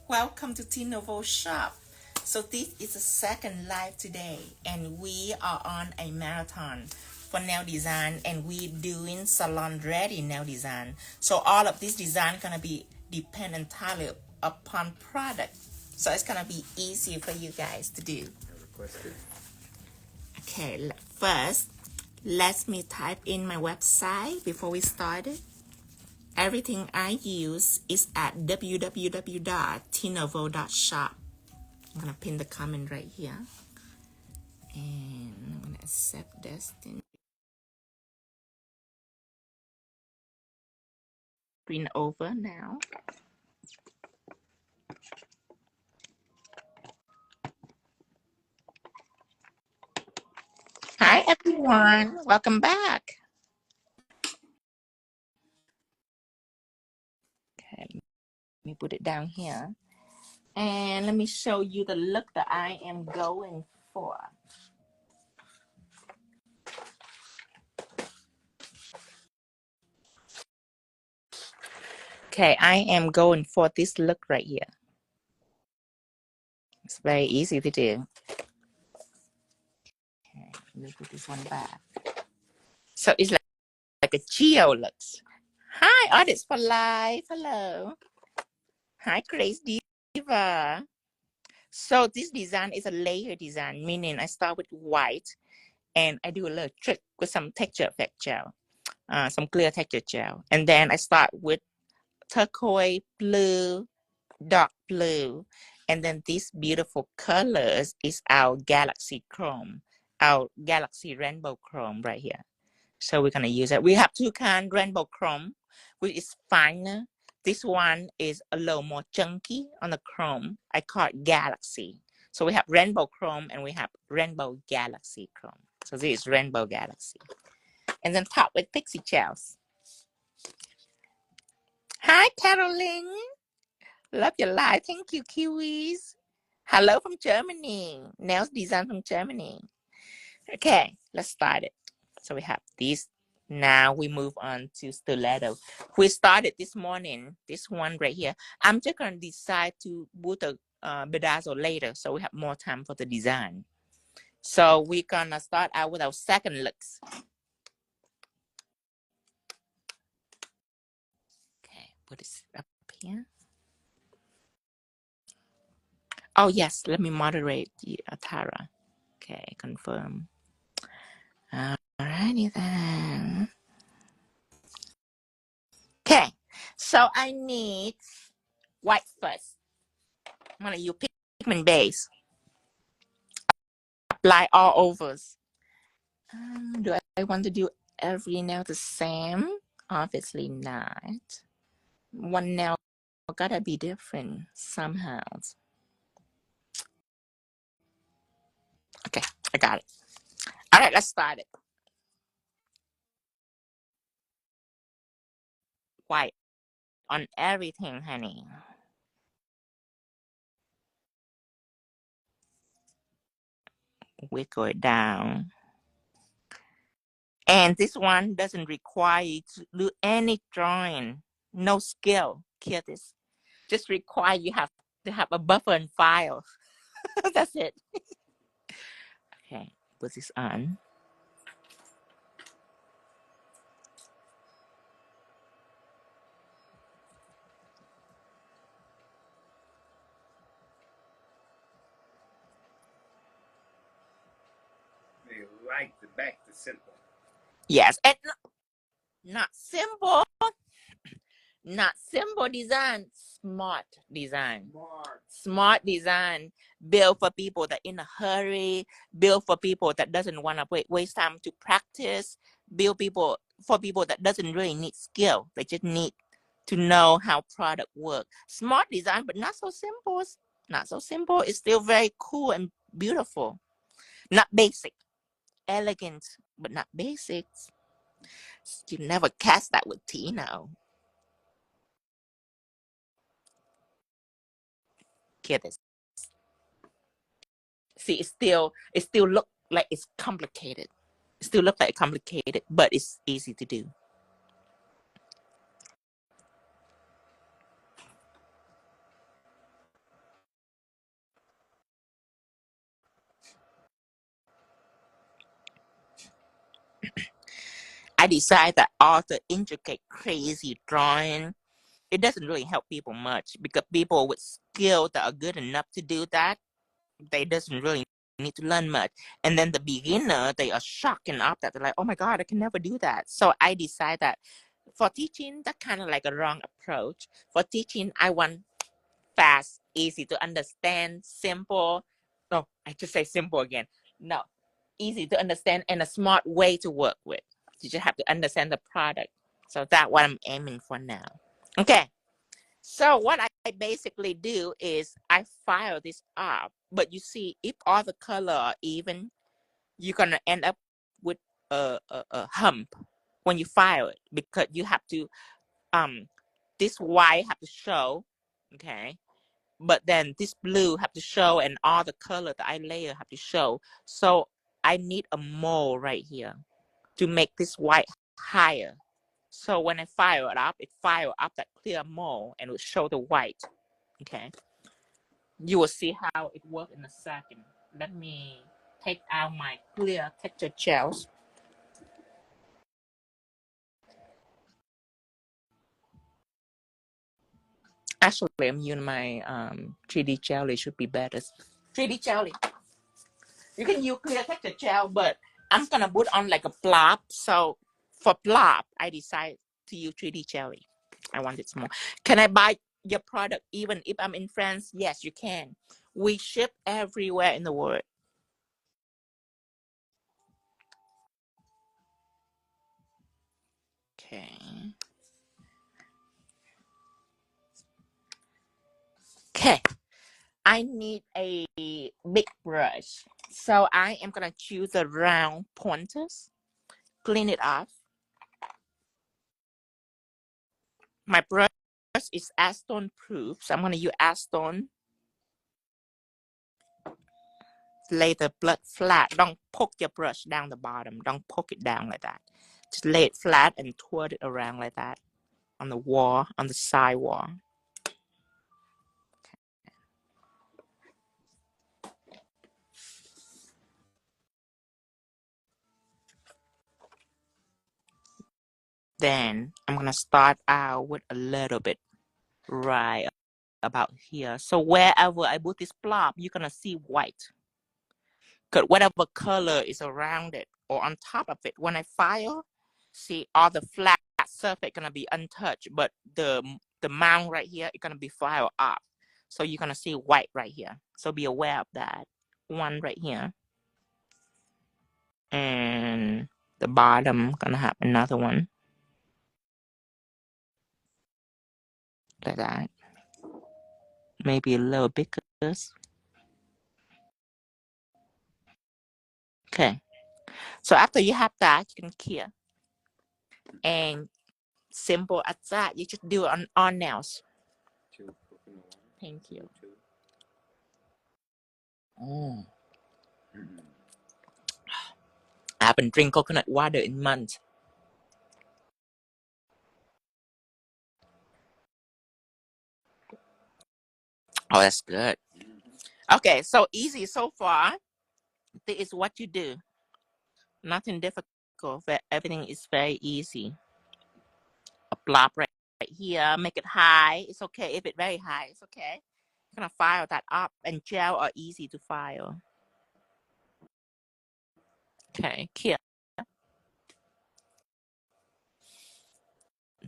Welcome to Tinovo Shop. So this is the second live today, and we are on a marathon for nail design, and we doing salon ready nail design. So all of this design gonna be depend entirely upon product. So it's gonna be easy for you guys to do. Okay, first let me type in my website before we start it. Everything I use is at www.tinovo.shop. I'm going to pin the comment right here. And I'm going to accept this. Screen over now. Hi, everyone. Welcome back. Okay, let me put it down here. And let me show you the look that I am going for. Okay, I am going for this look right here. It's very easy to do. Okay, let me put this one back. So it's like a geo looks. Hi, Artists for Life. Hello. Hi, Grace Diva. So this design is a layer design, meaning I start with white and I do a little trick with some texture effect gel, some clear texture gel. And then I start with turquoise, blue, dark blue. And then these beautiful colors is our Galaxy Chrome, our Galaxy Rainbow Chrome right here. So we're going to use it. We have two kinds, Rainbow Chrome, which is finer. This one is a little more chunky on the chrome. I call it Galaxy. So we have Rainbow Chrome and we have Rainbow Galaxy Chrome. So this is Rainbow Galaxy. And then top with Pixie Gels. Hi, Caroline. Love your live. Thank you, Kiwis. Hello from Germany. Nails design from Germany. Okay, let's start it. So we have these. Now we move on to Stilleto. We started this morning, this one right here. I'm just going to decide to put a bedazzle later, so we have more time for the design. So we're going to start out with our second looks. Okay, put this up here. Oh, yes, let me moderate the Tara. Okay, confirm. Alrighty then. Okay, so I need white first. I'm going to use Pigment Base. Apply all overs. Do I want to do every nail the same? Obviously not. One nail gotta be different somehow. Okay, I got it. All right, let's start it. White on everything, honey. Wiggle it down. And this one doesn't require you to do any drawing. No skill. Kill this. Just require you have to have a buffer and file. That's it. Okay, put this on. They like the back to simple. Yes, and not simple. Not simple design, smart design. Smart design. Build for people that in a hurry. Build for people that doesn't want to waste time to practice. Build people for people that doesn't really need skill. They just need to know how product work. Smart design, but not so simple. Not so simple. It's still very cool and beautiful. Not basic. Elegant, but not basic. You never cast that with Tino. Get this. See, it still look like it's complicated. It still look like complicated, but it's easy to do. I decided that all the intricate, crazy drawing, it doesn't really help people much because people with skill that are good enough to do that, they doesn't really need to learn much. And then the beginner, they are shocked and up that they're like, oh my God, I can never do that. So I decided that for teaching, that kind of like a wrong approach. For teaching, I want fast, easy to understand, simple. No, I just say simple again. No, easy to understand and a smart way to work with. You just have to understand the product. So that's what I'm aiming for now. Okay. So what I basically do is I file this up, but you see, if all the color are even, you're gonna end up with a hump when you file it because you have to this white have to show, okay, but then this blue have to show and all the color that I layer have to show. So I need a mold right here to make this white higher. So when I file it file up that clear mold and will show the white. Okay. You will see how it works in a second. Let me take out my clear texture gels. Actually, I'm using my 3D gel. It should be better. 3D gel. You can use clear texture gel, but I'm gonna put on like a blob. So for blob, I decided to use 3D jelly. I want it small. Can I buy your product even if I'm in France? Yes, you can. We ship everywhere in the world. Okay. Okay. I need a big brush. So I am gonna choose the round pointers. Clean it off. My brush is acetone proof, so I'm gonna use acetone. Lay the blood flat. Don't poke your brush down the bottom. Don't poke it down like that. Just lay it flat and twirl it around like that on the wall, on the side wall. Then I'm gonna start out with a little bit right about here. So wherever I put this blob, you're gonna see white. Because whatever color is around it or on top of it, when I file, see all the flat surface gonna be untouched, but the mount right here is gonna be filed up. So you're gonna see white right here. So be aware of that. One right here. And the bottom gonna have another one. Like that. Maybe a little bigger. Okay. So after you have that, you can clear. And simple as that, you just do it on all nails. Thank you. Mm. I haven't drank coconut water in months. Oh, that's good. Okay, so easy so far. This is what you do. Nothing difficult. Everything is very easy. A blob right here. Make it high. It's okay. If it's very high, it's okay. You're gonna file that up, and gel are easy to file. Okay, here.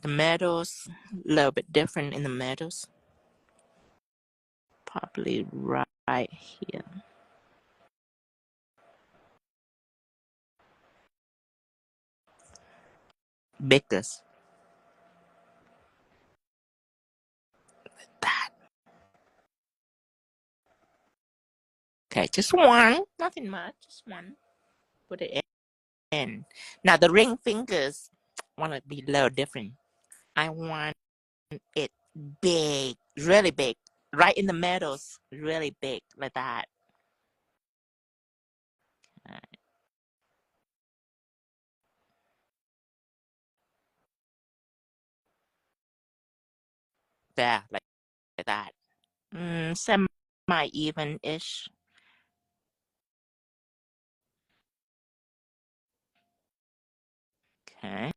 The metals, a little bit different in the metals. Probably right here. Biggest. That. Okay, just one. Nothing much. Just one. Put it in. Now the ring fingers want to be a little different. I want it big, really big, right in the metals, really big, like that. There, like that. Semi-even-ish. Okay.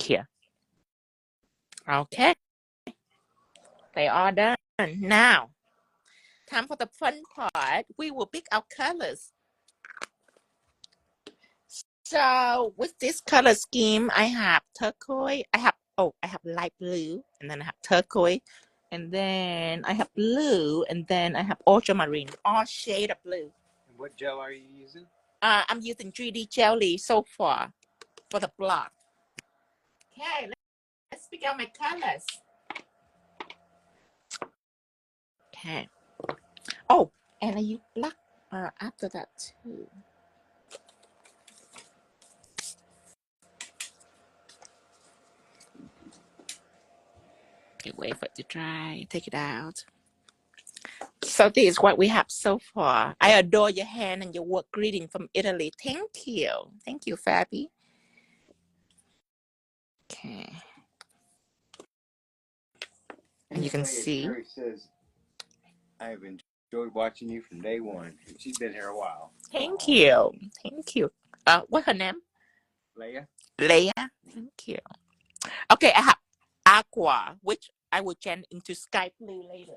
Here. Okay. They are done. Now, time for the fun part. We will pick our colors. So with this color scheme, I have turquoise. I have light blue, and then I have turquoise, and then I have blue, and then I have ultramarine, all shade of blue. And what gel are you using? I'm using 3D jelly so far for the block. Okay, let's pick out my colors. Okay. Oh, and I use black after that too. Okay, wait for it to dry. Take it out. So this is what we have so far. I adore your hand and your work. Greeting from Italy. Thank you. Thank you, Fabi. Okay. And you can see. Terry says, I have enjoyed watching you from day one. She's been here a while. Thank you. Thank you. What's her name? Leia? Leia. Thank you. Okay, I have aqua, which I will change into sky blue later.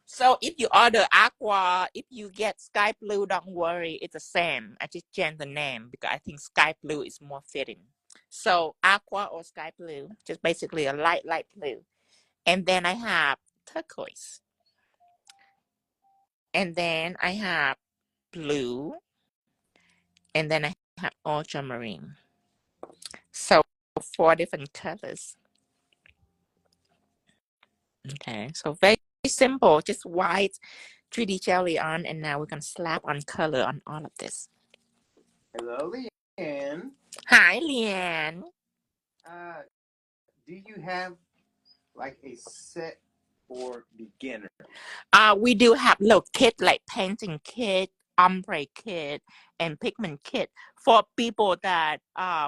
So if you order aqua, if you get sky blue, don't worry, it's the same. I just change the name because I think sky blue is more fitting. So aqua or sky blue, just basically a light blue. And then I have turquoise. And then I have blue. And then I have ultramarine. So 4 different colors. Okay, so very simple, just white 3D jelly on, and now we're gonna slap on color on all of this. Hello, Leanne. Hi, Leanne. Do you have like a set for beginner? We do have little kit like painting kit, ombre kit, and pigment kit for people that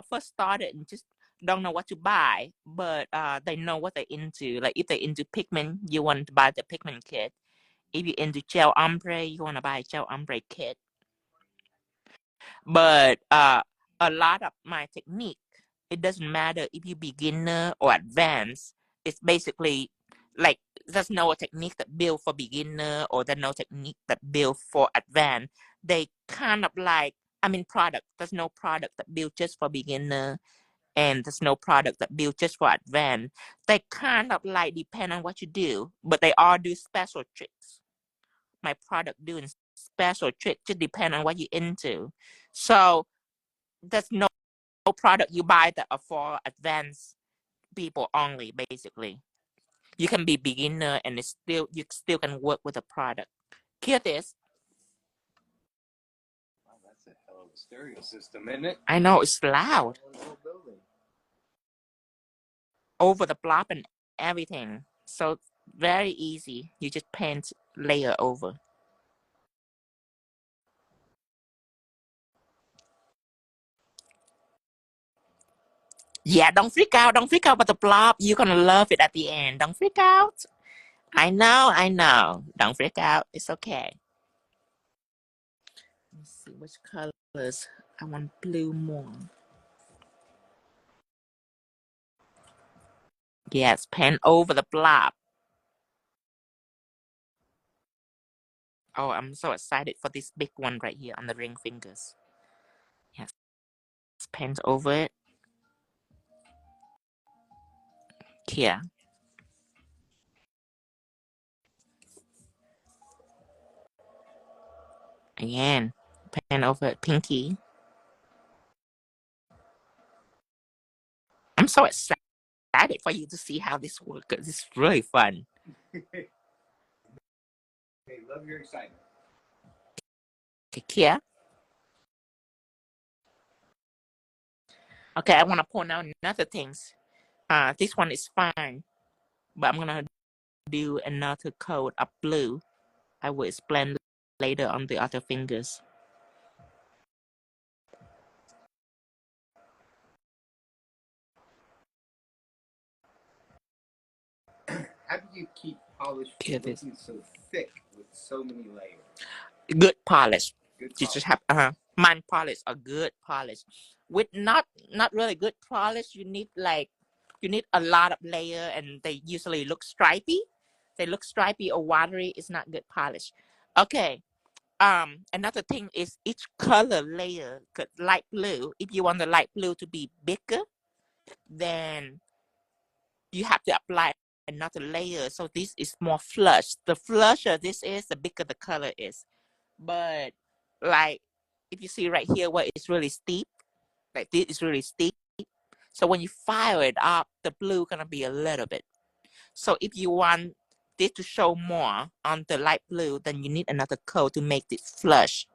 first started and just don't know what to buy, but they know what they're into. Like if they're into pigment, you want to buy the pigment kit. If you're into gel ombre, you want to buy a gel ombre kit. But a lot of my technique, it doesn't matter if you beginner or advanced. It's basically like there's no technique that built for beginner or there's no technique that built for advanced. They kind of like, product. There's no product that built just for beginner, and there's no product that built just for advanced. They kind of like depend on what you do, but they all do special tricks. My product doing special trick just depend on what you're into. So there's no product you buy that are for advanced people only. Basically, you can be beginner and you still can work with a product. Hear this. Wow, that's a hell of a stereo system, isn't it? I know it's loud. Over the blob and everything. So very easy. You just paint layer over. Yeah, don't freak out. Don't freak out about the blob. You're gonna love it at the end. Don't freak out. I know. Don't freak out. It's okay. Let's see which colors. I want blue more. Yes, paint over the blob. Oh, I'm so excited for this big one right here on the ring fingers. Yes, paint over it. Here. Again, paint over it, pinky. I'm so excited for you to see how this works. It's really fun. Hey, love your excitement. Okay, here. Okay, I want to point out another things. This one is fine, but I'm gonna do another coat of blue. I will explain later on the other fingers. How do you keep polish from looking so thick with so many layers? Good polish. Good You polish. just have mine polish or good polish. With not really good polish, you need a lot of layer, and they usually look stripy. They look stripy or watery. It's not good polish. Okay. Another thing is each color layer. Light blue. If you want the light blue to be bigger, then you have to apply another layer. So this is more flush. The flusher this is, the bigger the color is. But like if you see right here where it's really steep, like this is really steep. So when you fire it up, the blue gonna be a little bit. So if you want this to show more on the light blue, then you need another coat to make it flush.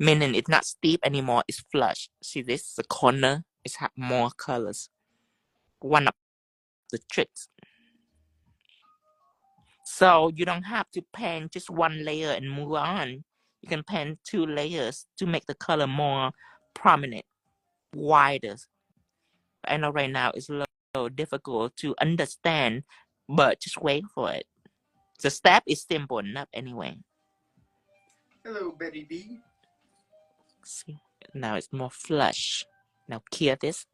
Meaning it's not steep anymore, it's flush. See this, the corner, it have more colors. One of the tricks. So you don't have to paint just one layer and move on. You can paint 2 layers to make the color more prominent, wider. I know right now it's a little difficult to understand, but just wait for it. The step is simple enough anyway. Hello, Betty B. See, now it's more flush. Now clear this.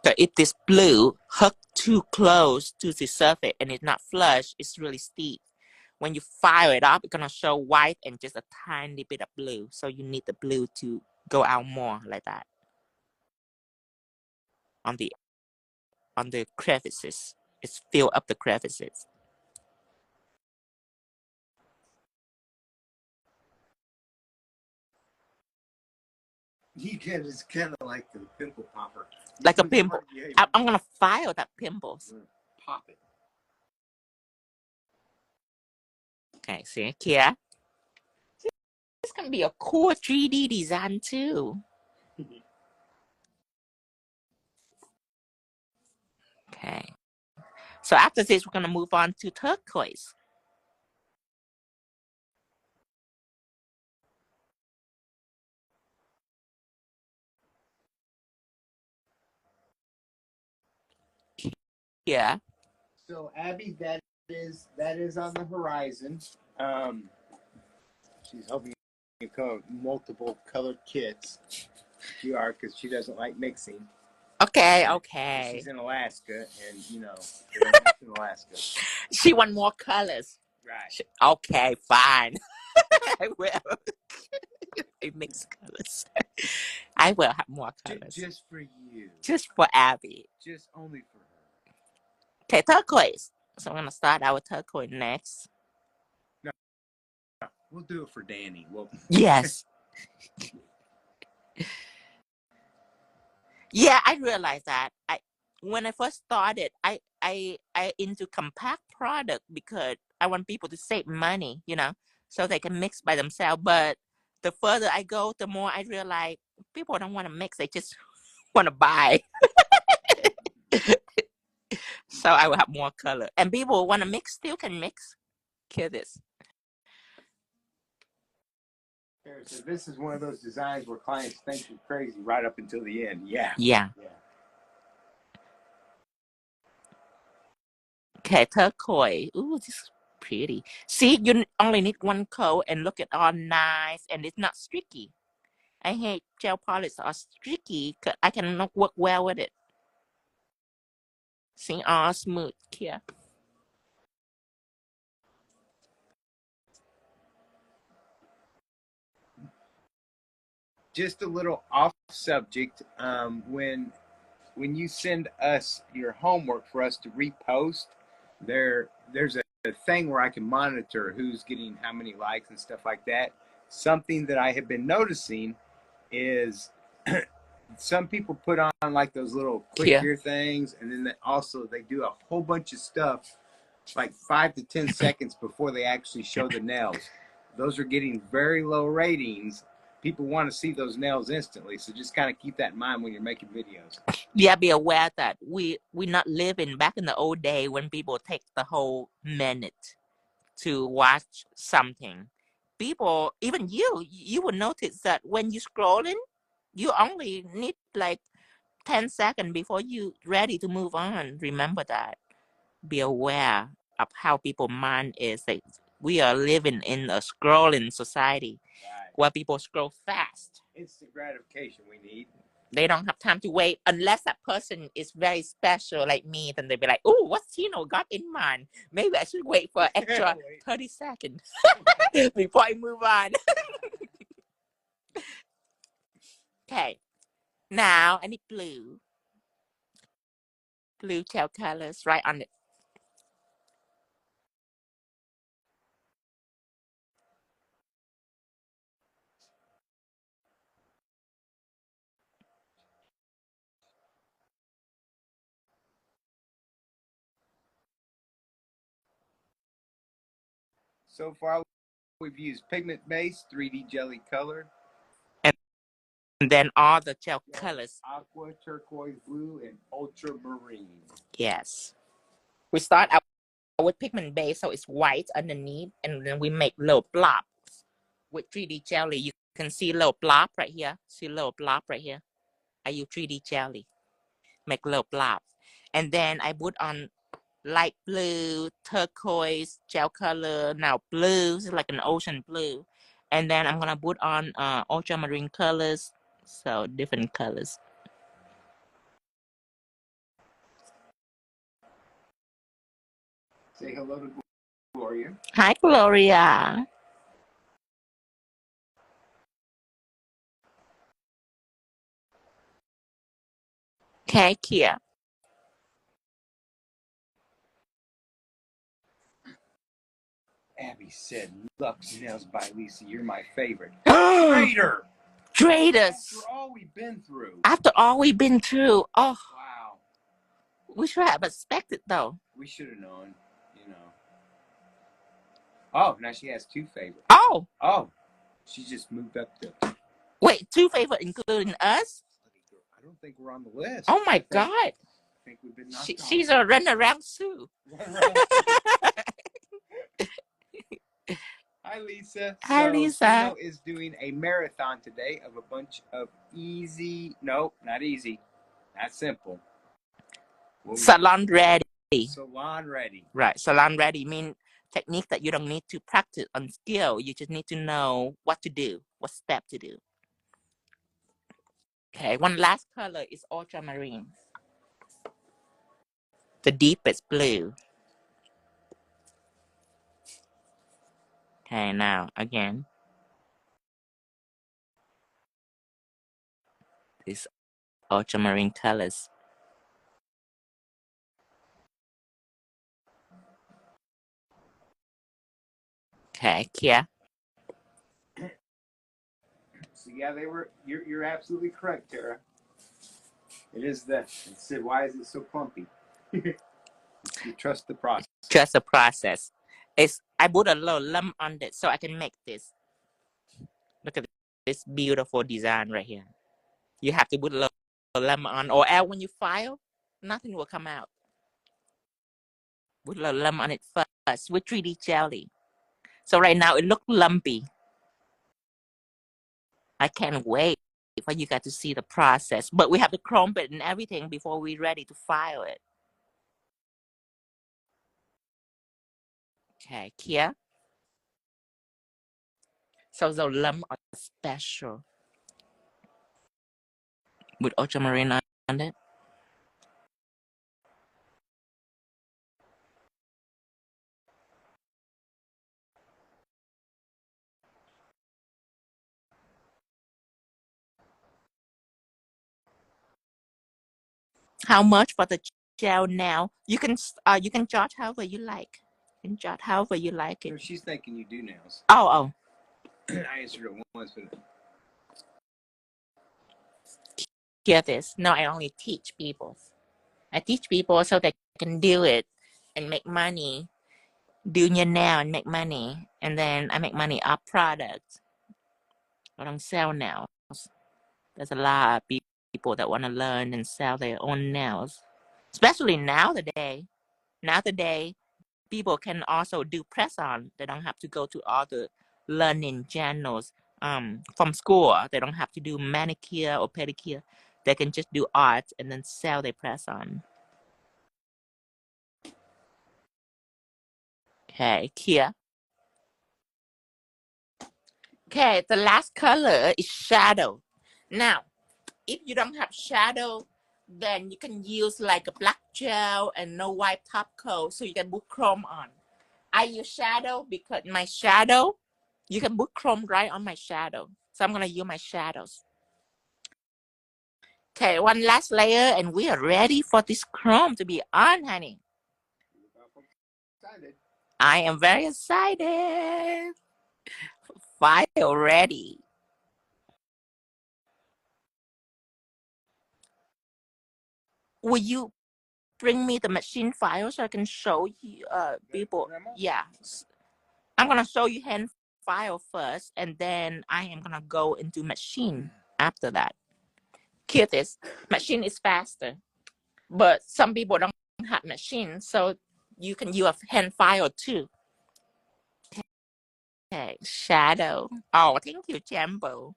So if this blue hook too close to the surface and it's not flush, it's really steep. When you fire it up, it's gonna show white and just a tiny bit of blue. So you need the blue to go out more like that. On the crevices. It's fill up the crevices. You get it's kind of like the pimple popper. Like a pimple. I'm gonna file that pimples. Pop it. Okay, see here. It's gonna be a cool 3D design too. Okay. So after this, we're gonna move on to turquoise. Yeah. So Abby, that is on the horizon. She's hoping you come multiple colored kits. You are, because she doesn't like mixing. Okay, And okay. she's in Alaska, and you know, they don't mix in Alaska. She want more colors. Right. Okay, fine. I will. I mix colors. I will have more colors. Just for you. Just for Abby. Just only for her. Okay, turquoise. So I'm gonna start our turquoise next. No, we'll do it for Danny. Yes. Yeah, I realized that. When I first started, I into compact product because I want people to save money, so they can mix by themselves. But the further I go, the more I realize people don't want to mix; they just want to buy. So I will have more color, and people want to mix still can mix. Kill this. So this is one of those designs where clients think you're crazy right up until the end. Yeah. Yeah. Okay, turquoise. Ooh, this is pretty. See, you only need one coat and look at all nice, and it's not sticky. I hate gel polish are sticky because I cannot work well with it. See, all smooth here. Just a little off subject. When you send us your homework for us to repost, there's a thing where I can monitor who's getting how many likes and stuff like that. Something that I have been noticing is some people put on like those little click here things, and then they do a whole bunch of stuff like 5 to 10 seconds before they actually show the nails. Those are getting very low ratings. People want to see those nails instantly, so just kind of keep that in mind when you're making videos. Yeah, be aware that we not living back in the old day when people take the whole minute to watch something. People, even you will notice that when you're scrolling, you only need like 10 seconds before you ready to move on. Remember that. Be aware of how people mind is. Like, we are living in a scrolling society where people scroll fast. Instant gratification we need. They don't have time to wait unless that person is very special like me. Then they'll be like, oh, what's Tino got in mind? Maybe I should wait for extra 30 seconds before I move on. Okay. Now I need blue. Blue gel colors right on it. So far, we've used Pigment Base, 3D Jelly Color, and then all the gel colors. Aqua, Turquoise Blue, and Ultramarine. Yes. We start out with Pigment Base, so it's white underneath, and then we make little blobs with 3D jelly. You can see little blob right here. See little blob right here. I use 3D jelly. Make little blobs. And then I put on light blue, turquoise, gel color. Now blue is like an ocean blue. And then I'm gonna put on ultramarine colors. So different colors. Say hello to Gloria. Hi, Gloria. Okay, Kia. Abby said, Lux Nails by Lisa, you're my favorite. Traitor! Traders. After all we've been through. After all we've been through. Oh. Wow. We should have expected, though. We should have known, you know. Oh, now she has 2 favorites. Oh. Oh. She just moved up to... Wait, 2 favorites including us? I don't think we're on the list. Oh, my God. I think we've been knocked off. She's a runaround Sue. Hi, Lisa. Hi, Lisa. Tino is doing a marathon today of a bunch of easy... No, not easy. Not simple. Salon ready. Salon ready. Right. Salon ready means technique that you don't need to practice on skill. You just need to know what to do, what step to do. Okay. One last color is ultramarine. The deepest blue. Okay. Now, again. These ultramarine colors. Okay, Kia. So yeah, they were. You're absolutely correct, Tara. It is that. It said, why is it so clumpy? You trust the process. Trust the process. I put a little lump on it so I can make this. Look at this beautiful design right here. You have to put a little lump on, or else when you file, nothing will come out. Put a little lump on it first with 3D jelly. So right now it looks lumpy. I can't wait for you guys to see the process. But we have to chrome it and everything before we're ready to file it. Okay, Kia. So the lump are special with ultramarine on it. How much for the gel now? You can charge however you like. You can charge however you like it. So she's thinking you do nails. Oh. I answered it once, but Hear this. No, I only teach people. I teach people so they can do it and make money. Do your nail and make money. And then I make money off products. I don't sell nails. There's a lot of people that want to learn and sell their own nails. Especially nowadays. Nowadays, people can also do press-on. They don't have to go to all the learning channels from school. They don't have to do manicure or pedicure. they can just do art and then sell their press on. Okay, here. Okay, the last color is shadow. Now, if you don't have shadow, then you can use like a black gel and no white top coat, so you can put chrome on. I use shadow because my shadow, you can put chrome right on my shadow. So I'm gonna use my shadows. Okay, one last layer and we are ready for this chrome to be on, honey. I am very excited. File ready. Will you bring me the machine file so I can show you people? Yeah. I'm gonna show you hand file first and then I am gonna go into machine after that. Here it is. Machine is faster. But some people don't have machine, so you can use a hand file too. Okay, shadow. Oh, thank you, Jambo.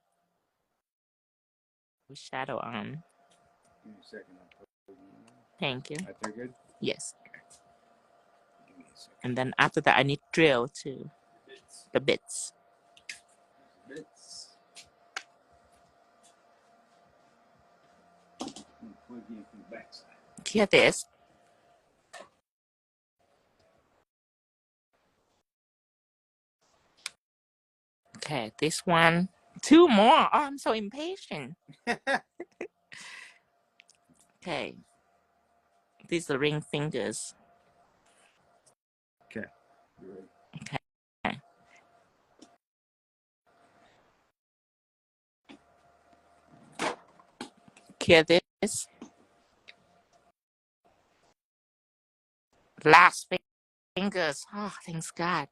Shadow on. Give me a second. Thank you. Right there, good? Yes. Give me a second. And then after that, I need drill too. The bits. Bits. Here it is. Okay, this one. Two more. Oh, I'm so impatient. Okay. These are ring fingers. Okay. Okay. Here it is. Last fingers. Oh, thanks God.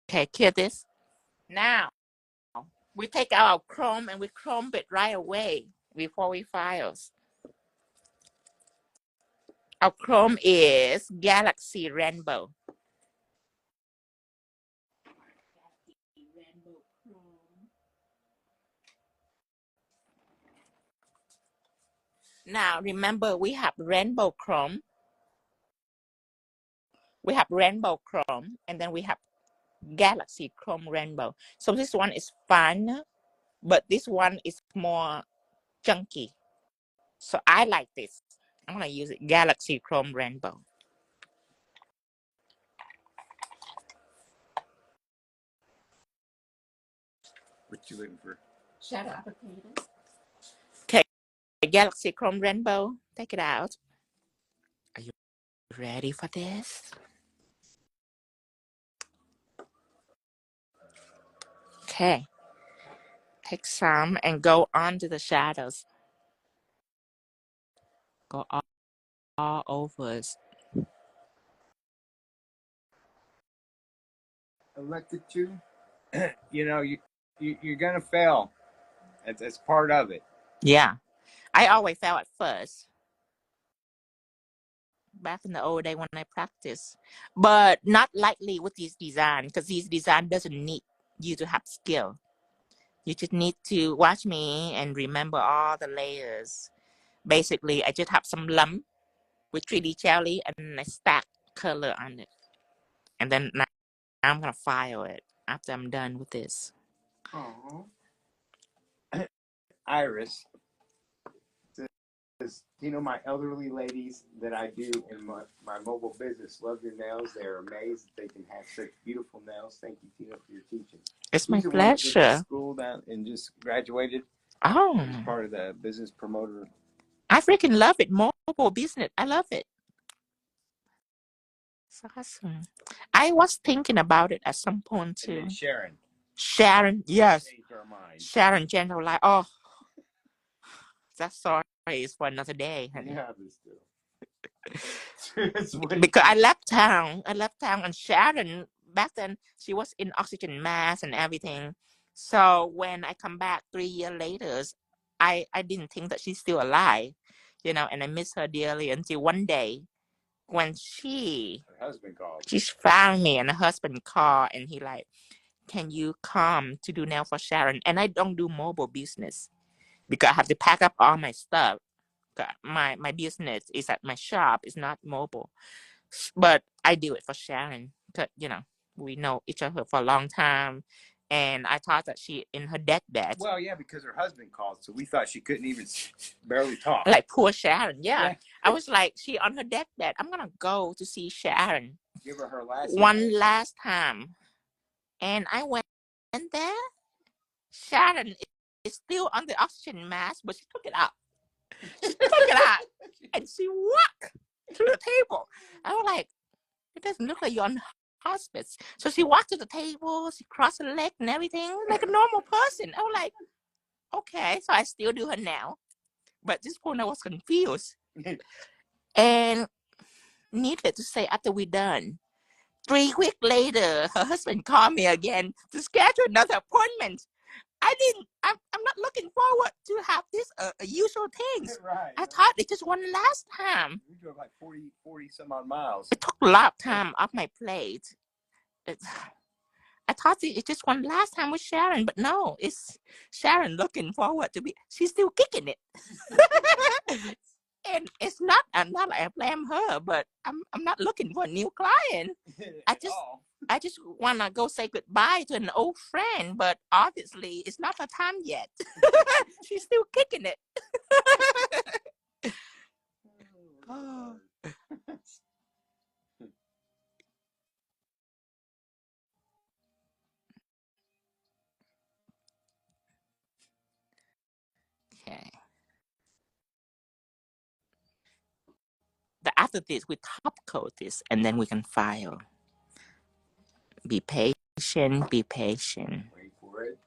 Okay, here it is. Now, we take our chrome and we chrome it right away before we files. Our chrome is Galaxy Rainbow. Now, remember, we have rainbow chrome. We have rainbow chrome, and then we have Galaxy Chrome Rainbow. So this one is fun, but this one is more chunky. So I like this. I'm gonna use it, Galaxy Chrome Rainbow. What you looking for? Shadow applicators. Okay, Galaxy Chrome Rainbow. Take it out. Are you ready for this? Okay. Take some and go on to the shadows. Go all over. Elected to, you know, you're gonna fail. That's part of it. Yeah, I always fail at first. Back in the old day when I practiced, but not likely with this design because this design doesn't need you to have skill. You just need to watch me and remember all the layers. Basically, I just have some lump with 3D jelly and I stack color on it. And then now I'm gonna file it after I'm done with this. Aww. Iris says, you know, my elderly ladies that I do in my mobile business love your nails. They're amazed that they can have such beautiful nails. Thank you, Tina, for your teaching. It's my She's the one that went pleasure. to school down and just graduated. Oh, As part of the business promoter. I freaking love it. Mobile business. I love it. It's awesome. I was thinking about it at some point too. And then Sharon. Sharon, yes. Changed our mind. Sharon General, like, oh, that story is for another day. Yeah, this too. Because I left town. And Sharon, back then, she was in oxygen mask and everything. So when I come back 3 years later, I didn't think that she's still alive, you know, and I miss her dearly until one day when Her husband called. she found me and her husband called and he like, can you come to do nail for Sharon? And I don't do mobile business because I have to pack up all my stuff. My business is at my shop. It's not mobile, but I do it for Sharon because we know each other for a long time, and I thought that she in her deathbed. Well, yeah, because her husband called, so we thought she couldn't even barely talk. Like poor Sharon, yeah. I was like, she on her deathbed. I'm gonna go to see Sharon. Give her her last last time, and I went there. Sharon is still on the oxygen mask, but she took it out. And she walked to the table. I was like, it doesn't look like you're on hospice. So she walked to the table, she crossed her leg and everything, like a normal person. I was like, okay, so I still do her now. But at this point, I was confused. And needless to say, after we done, 3 weeks later, her husband called me again to schedule another appointment. I'm not looking forward to have this usual things. Right. I thought it just one last time. We drove like 40 some odd miles. It took a lot of time off my plate. I thought it's just one last time with Sharon, but no, it's Sharon looking forward to be. She's still kicking it. And it's not. I'm not like I blame her, but I'm not looking for a new client. I just wanna go say goodbye to an old friend, but obviously it's not her time yet. She's still kicking it. Oh. Okay. But after this, we top coat this, and then we can file. Be patient. Be patient. Wait for it.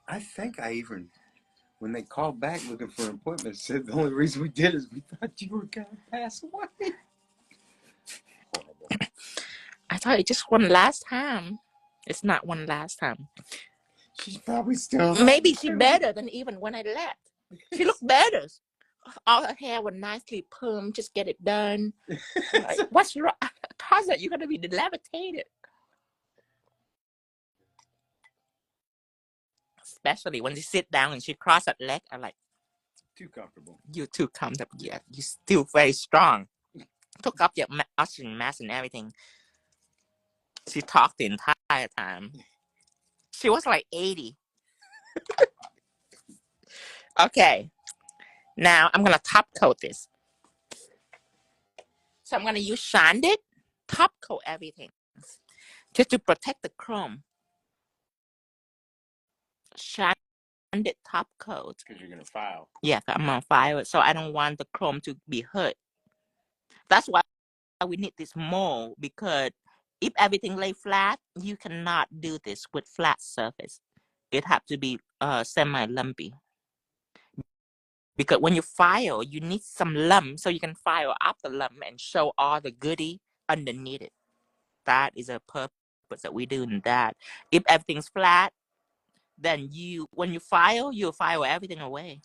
I think I even, when they called back looking for an appointment, said the only reason we did is we thought you were going to pass away. Horrible. I thought it just one last time. It's not one last time. She's probably still. Maybe she better than even when I left. She looked better. All her hair was nicely permed. Just get it done. Like, what's wrong? I thought that you're gonna be dilapidated. Especially when she sit down and she cross her leg. I'm like, Too comfortable. you're too comfortable. Yeah, you're still very strong. Took up your oxygen mask and everything. She talked the entire time. She was like 80. Okay. Now I'm gonna top coat this. So I'm gonna use Shanded top coat everything just to protect the chrome. Shanded top coat. Because you're gonna file. Yeah, I'm gonna file it, so I don't want the chrome to be hurt. That's why we need this mold, because if everything lay flat, you cannot do this with flat surface. It have to be semi-lumpy. Because when you file, you need some lump so you can file up the lump and show all the goodie underneath it. That is a purpose that we do in that. If everything's flat, then when you file, you'll file everything away.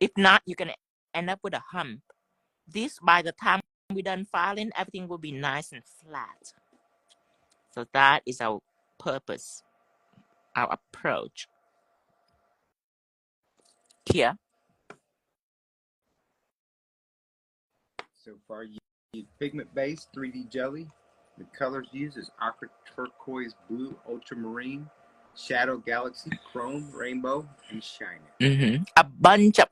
If not, you're gonna end up with a hump. This, by the time we're done filing, everything will be nice and flat. So that is our purpose, our approach. Here. So far, you use Pigment Base 3D Jelly. The colors used is Aqua, Turquoise, Blue, Ultramarine, Shadow, Galaxy, Chrome, Rainbow, and Shine. A bunch of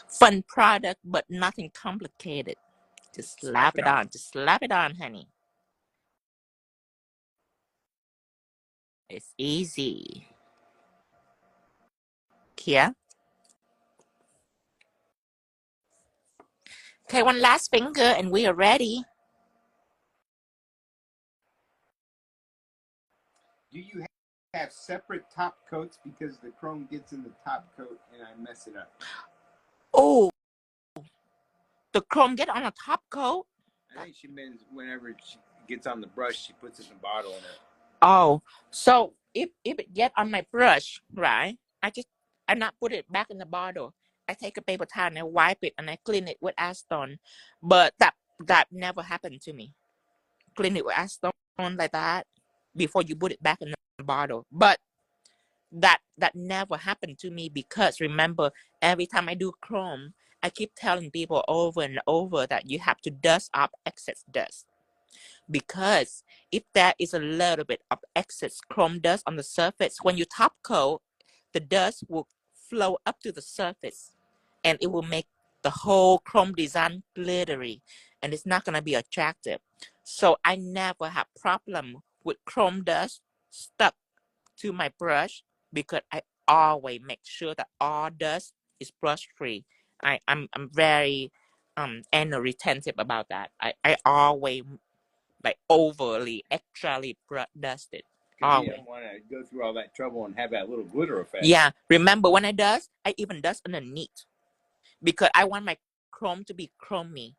fun product, but nothing complicated. Just slap it on. Just slap it on, honey. It's easy. Here. Okay, one last finger and we are ready. Do you have separate top coats because the chrome gets in the top coat and I mess it up? Oh, the chrome get on a top coat? I think she means whenever gets on the brush, she puts it in a bottle and Oh, so if it get on my brush, right? I not put it back in the bottle. I take a paper towel and I wipe it and I clean it with acetone. But that never happened to me. Clean it with acetone like that before you put it back in the bottle. But that never happened to me because remember, every time I do chrome, I keep telling people over and over that you have to dust up excess dust. Because if there is a little bit of excess chrome dust on the surface, when you top coat, the dust will flow up to the surface and it will make the whole chrome design glittery and it's not going to be attractive. So I never have problem with chrome dust stuck to my brush because I always make sure that all dust is brush free. I'm very anal retentive about that. I always like overly, extrally dusted. because you don't want to go through all that trouble and have that little glitter effect. Yeah, remember when I dust, I even dust underneath because I want my chrome to be chromy.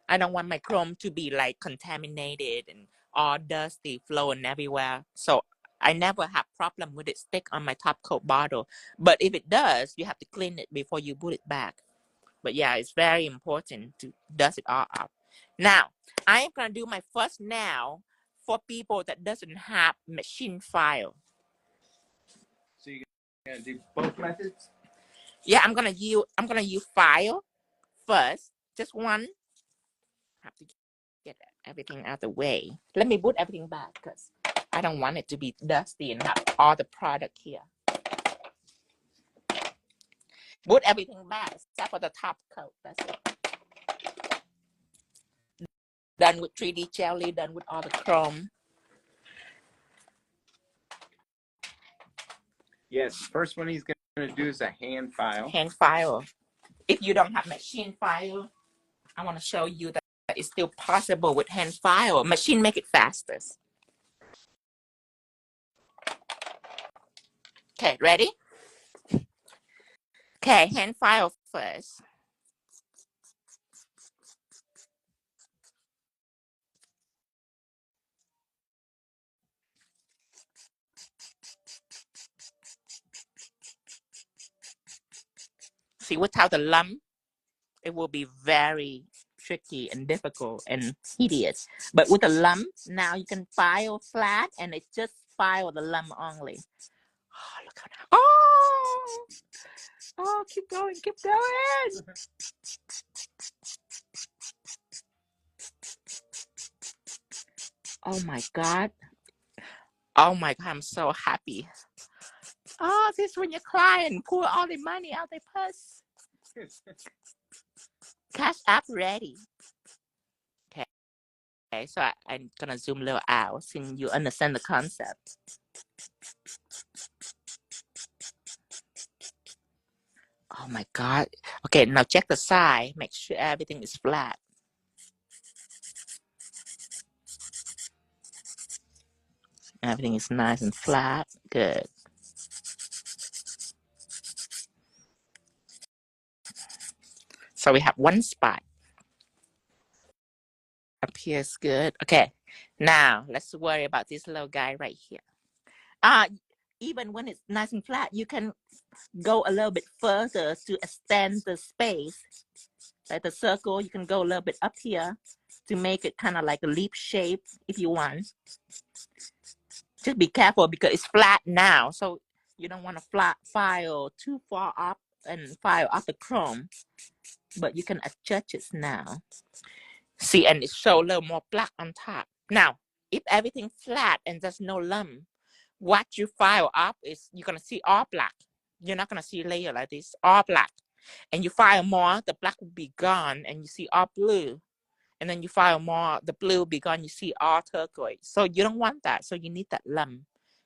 I don't want my chrome to be like contaminated and all dusty, flowing everywhere. So I never have problem with it stick on my top coat bottle. But if it does, you have to clean it before you put it back. But yeah, it's very important to dust it all up. Now, I am going to do my first nail for people that doesn't have machine file. So you're going to do both methods? Yeah, I'm going to use file first. Just one. I have to get everything out of the way. Let me put everything back because I don't want it to be dusty and have all the product here. Put everything back except for the top coat. That's it. Done with 3D jelly, done with all the chrome. Yes, the first one he's going to do is a hand file. Hand file. If you don't have machine file, I want to show you that it's still possible with hand file. Machine make it fastest. Okay, ready? Okay, hand file first. See, without the lump, it will be very tricky and difficult and tedious. But with a lump, now you can file flat and it just file the lump only. Oh, look how that. Oh, keep going, keep going. Oh my God. Oh my God, I'm so happy. Oh, this is when you cry and pull all the money out the purse. Cash app ready. Okay, so I'm gonna zoom a little out since you understand the concept. Oh my God. Okay, now check the side. Make sure everything is flat. Everything is nice and flat. Good. So we have one spot. Up here is good. Okay, now let's worry about this little guy right here. Even when it's nice and flat, you can go a little bit further to extend the space. Like the circle, you can go a little bit up here to make it kind of like a leaf shape if you want. Just be careful because it's flat now, so you don't want to file too far up and file off the chrome, but you can adjust it now. See, and it show a little more black on top. Now, if everything flat and there's no lump, what you file up is you're gonna see all black. You're not gonna see a layer like this, all black. And you file more, the black will be gone, and you see all blue. And then you file more, the blue will be gone, you see all turquoise. So you don't want that. So you need that lump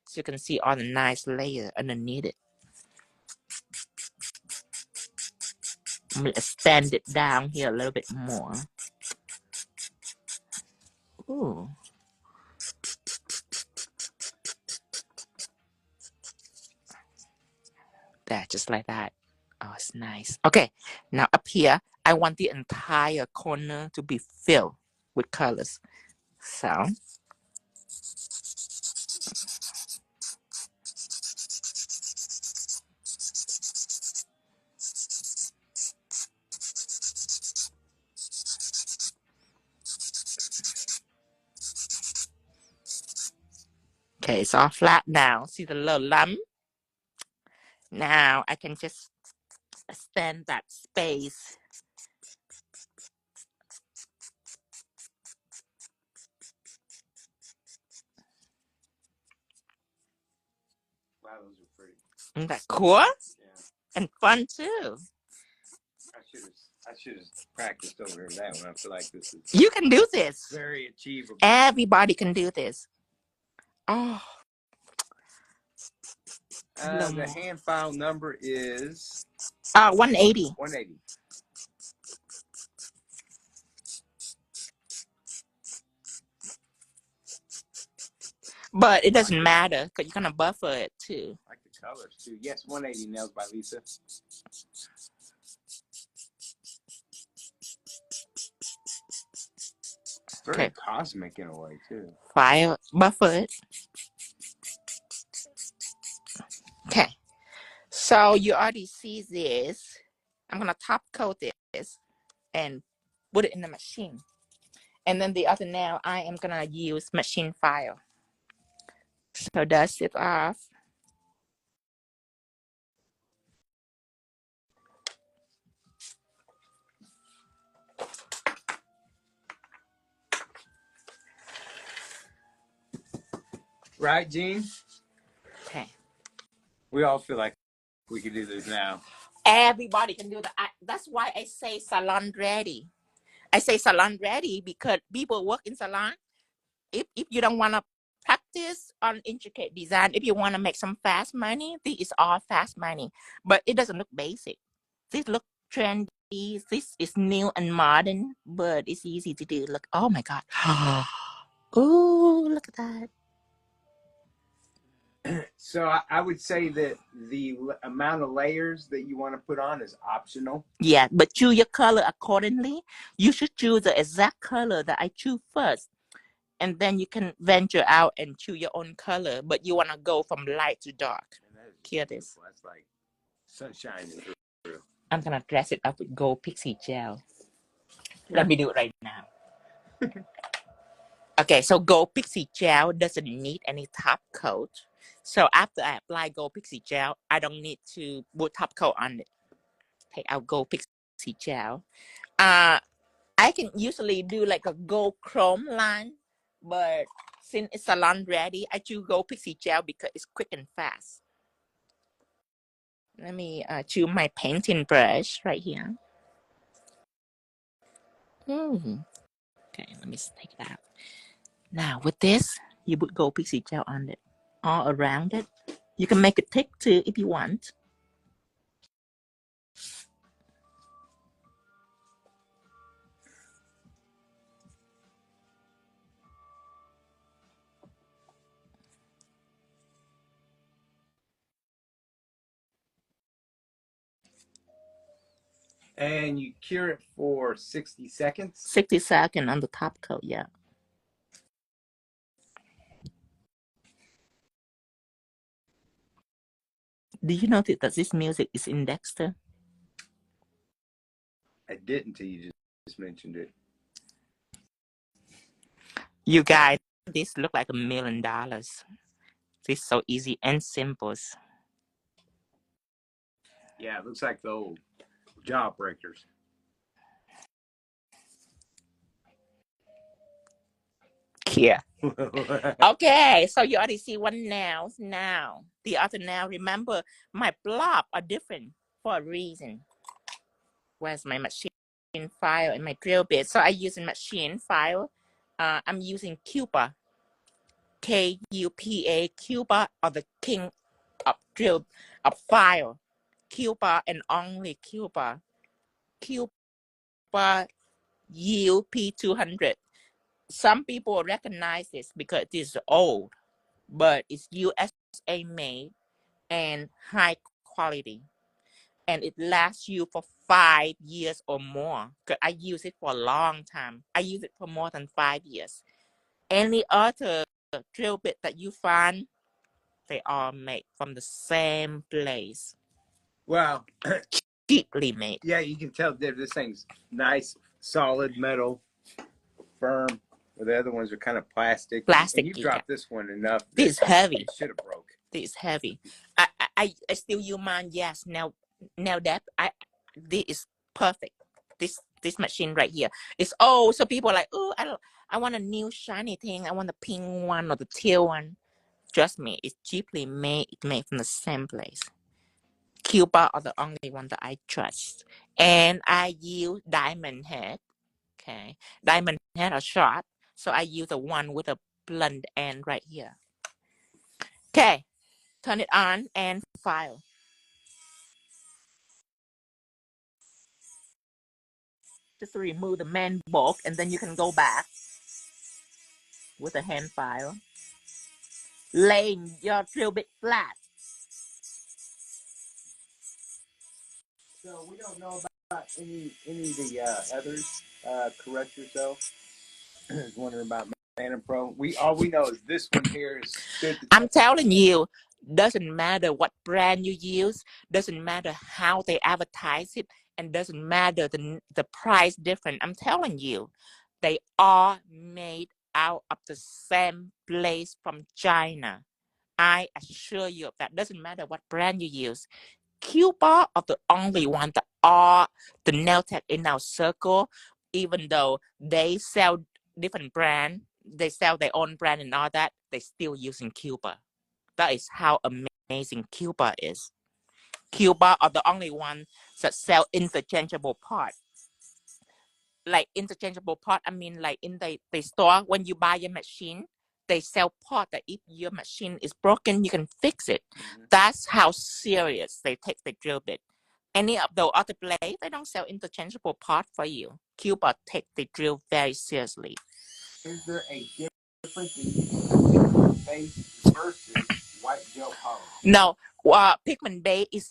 so you can see all the nice layer underneath it. I'm gonna extend it down here a little bit more. Ooh. There, just like that. Oh, it's nice. Okay, now up here, I want the entire corner to be filled with colors. So okay, it's all flat now. See the little lump? Now I can just extend that space. Wow, those are pretty. Isn't that cool? Yeah. And fun too. I should have practiced over that one. I feel like this is You can do this. very achievable. Everybody can do this. Oh. The hand file number is 180. 180. But it doesn't matter because you're gonna buffer it too. I like the colors too. Yes, 180 nails by Lisa. Very cosmic in a way too. Fire buffer it. Okay. So you already see this. I'm gonna top coat this and put it in the machine. And then the other nail I am gonna use machine file. So dust it off. Right, Gene? Okay. We all feel like we could do this now. Everybody can do that. That's why I say salon ready. I say salon ready because people work in salon. If you don't want to practice on intricate design, if you want to make some fast money, this is all fast money. But it doesn't look basic. This look trendy. This is new and modern, but it's easy to do. Look, oh my God. Oh, look at that. So I would say that the amount of layers that you want to put on is optional. Yeah, but choose your color accordingly. You should choose the exact color that I choose first. And then you can venture out and choose your own color. But you want to go from light to dark. Hear this. That's like sunshine is through. I'm going to dress it up with gold Pixie Gel. Let me do it right now. Okay, so gold Pixie Gel doesn't need any top coat. So after I apply gold Pixie Gel, I don't need to put top coat on it. Take out gold Pixie Gel. I can usually do like a gold chrome line, but since it's salon ready, I choose gold Pixie Gel because it's quick and fast. Let me choose my painting brush right here. Okay, let me take it out. Now with this, you put gold Pixie Gel on it, all around it. You can make it thick too if you want. And you cure it for 60 seconds? 60 seconds on the top coat, yeah. Do you notice that this music is in Dexter? I didn't until you just mentioned it. You guys, this look like $1 million. This is so easy and simple. Yeah, it looks like the old Jawbreakers. Yeah. Okay, so you already see one nail now. The other nail, remember, my blob are different for a reason. Where's my machine file and my drill bit? So I use a machine file. I'm using Cupa. Kupa, Cupa, or the king of drill of file. Cupa and only Cupa. Cupa UP200. Some people recognize this because it is old, but it's USA made and high quality. And it lasts you for 5 years or more. Because I use it for a long time. I use it for more than 5 years. Any other drill bit that you find, they are made from the same place. Well, cheaply made. Yeah, you can tell this thing's nice, solid metal, firm. Well, the other ones are kind of plastic. Plastic. And you've dropped this one enough. This is heavy. It should have broke. This is heavy. I still use mine. Yes. Now that this is perfect. This machine right here. It's old, so people are like, oh, I want a new shiny thing. I want the pink one or the teal one. Trust me, it's cheaply made. It's made from the same place. Cuba are the only one that I trust. And I use diamond head. Okay. Diamond head are short. So I use the one with a blunt end right here. Okay. Turn it on and file. Just remove the main bulk and then you can go back with a hand file. Laying your drill bit flat. So we don't know about any of the others. Correct yourself. I was wondering about Mana Pro. All we know is this one here is stood. I'm telling you, doesn't matter what brand you use, doesn't matter how they advertise it, and doesn't matter the price difference. I'm telling you, they are made out of the same place from China. I assure you of that. Doesn't matter what brand you use. Cuba are the only one that are the nail tech in our circle, even though they sell different brand, they sell their own brand and all that, they still using Cuba. That is how amazing Cuba is. Cuba are the only one that sell interchangeable part. Like interchangeable part, I mean like in the store, when you buy a machine, they sell part that if your machine is broken, you can fix it. Mm-hmm. That's how serious they take the drill bit. Any of the other blades, they don't sell interchangeable part for you. Cuba take the drill very seriously. Is there a difference in using pigment base versus white gel polish? No, pigment base is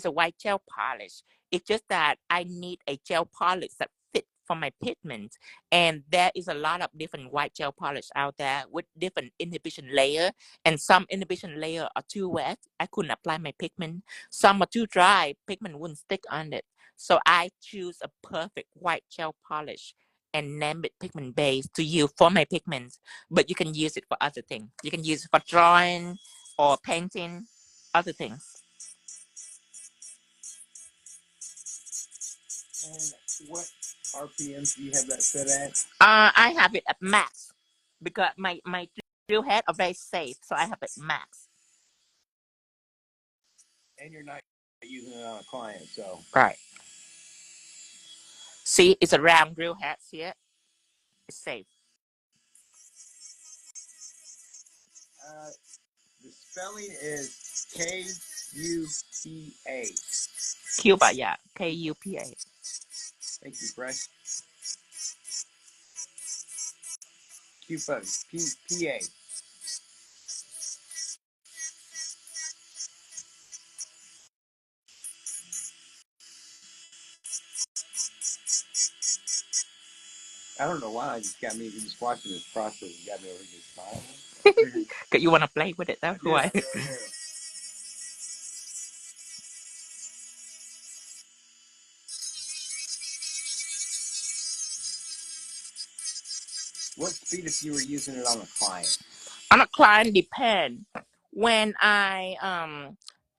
a white gel polish. It's just that I need a gel polish that fit for my pigment, and there is a lot of different white gel polish out there with different inhibition layer, and some inhibition layer are too wet. I couldn't apply my pigment. Some are too dry. Pigment wouldn't stick on it. So I choose a perfect white gel polish and name it pigment base to use for my pigments. But you can use it for other things. You can use it for drawing or painting, other things. And what RPMs do you have that set at? I have it at max because my drill head are very safe, so I have it max. And you're not using it on a client, so. Right. See, it's a round drill head here. It's safe. The spelling is K-U-P-A. Cuba, yeah. K-U-P-A. Thank you, Fresh. Cuba, P-A. I don't know why. It just got me just watching this process. It got me over here smiling. Because you want to play with it, that's why. Yeah. What speed if you were using it on a client? On a client, depend. When I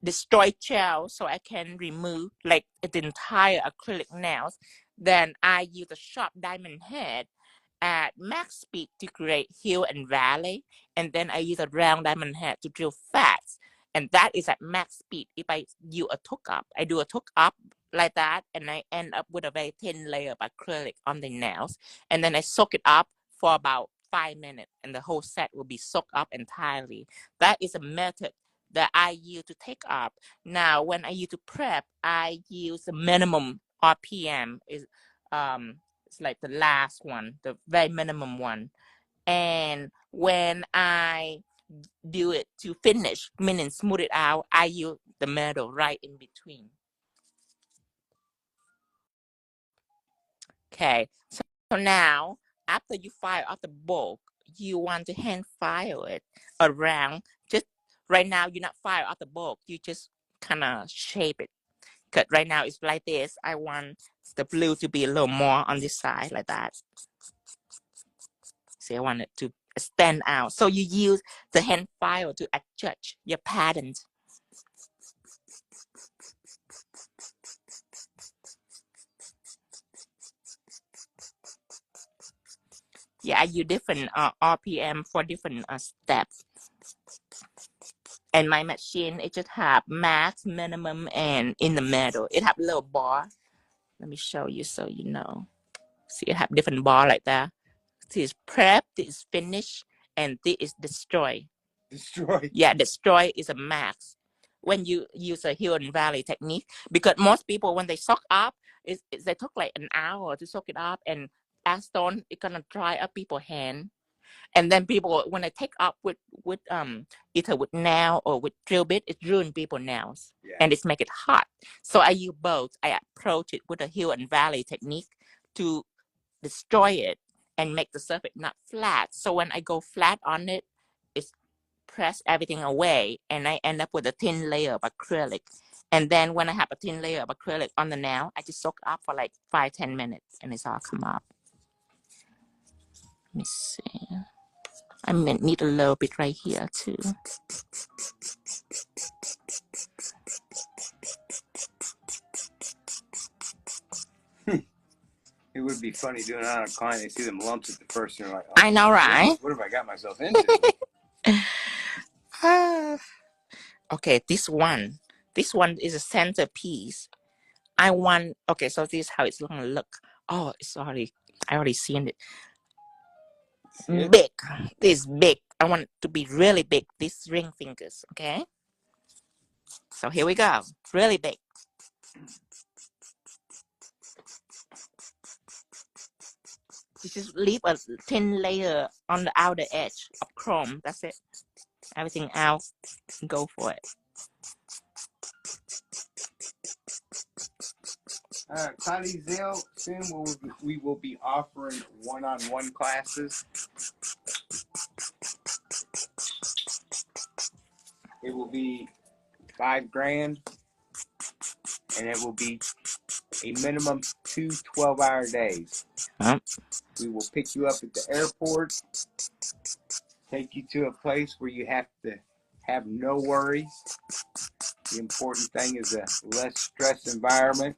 destroy gel so I can remove like the entire acrylic nails, then I use a sharp diamond head at max speed to create hill and valley, and then I use a round diamond head to drill fast, and that is at max speed. If I do a tuck up, I do a tuck up like that, and I end up with a very thin layer of acrylic on the nails, and then I soak it up for about 5 minutes, and the whole set will be soaked up entirely. That is a method that I use to take up. Now, when I use to prep, I use the minimum RPM is it's like the last one, the very minimum one. And when I do it to finish, meaning smooth it out, I use the middle right in between. Okay, so now after you fire off the bulk, you want to hand file it around, just right now you're not file out the bulk, you just kind of shape it. Because right now it's like this. I want the blue to be a little more on this side like that. See, I want it to stand out. So you use the hand file to adjust your pattern. Yeah, I use different RPM for different steps. And my machine, it just have max, minimum, and in the middle. It have a little bar. Let me show you so you know. See, it have different bar like that. This is prep, this is finish, and this is destroy. Destroy. Yeah, destroy is a max. When you use a 𝙗𝙤𝙤𝙑 technique, because most people, when they soak up, they took like an hour to soak it up, and acetone, it's gonna dry up people's hand. And then people, when they take up with either with nail or with drill bit, it ruins people's nails. Yeah. And it's make it hot. So I use both. I approach it with a 𝙗𝙤𝙤𝙑 technique to destroy it and make the surface not flat. So when I go flat on it, it's press everything away, and I end up with a thin layer of acrylic. And then when I have a thin layer of acrylic on the nail, I just soak up for like 5-10 minutes, and it's all come up. Let me see. I need a little bit right here too. It would be funny doing it on a client. They see them lumps at the first, and they're like, oh, I know, right? What have I got myself into? Okay, this one is a centerpiece. I want, okay, so this is how it's gonna look. Oh, sorry, I already seen it. Big. This big. I want it to be really big. These ring fingers. Okay. So here we go. Really big. You just leave a thin layer on the outer edge of chrome. That's it. Everything else, go for it. Connie Zell, soon we will be offering one-on-one classes. It will be $5,000, and it will be a minimum 2 12-hour days. We will pick you up at the airport, take you to a place where you have to have no worries. The important thing is a less stress environment.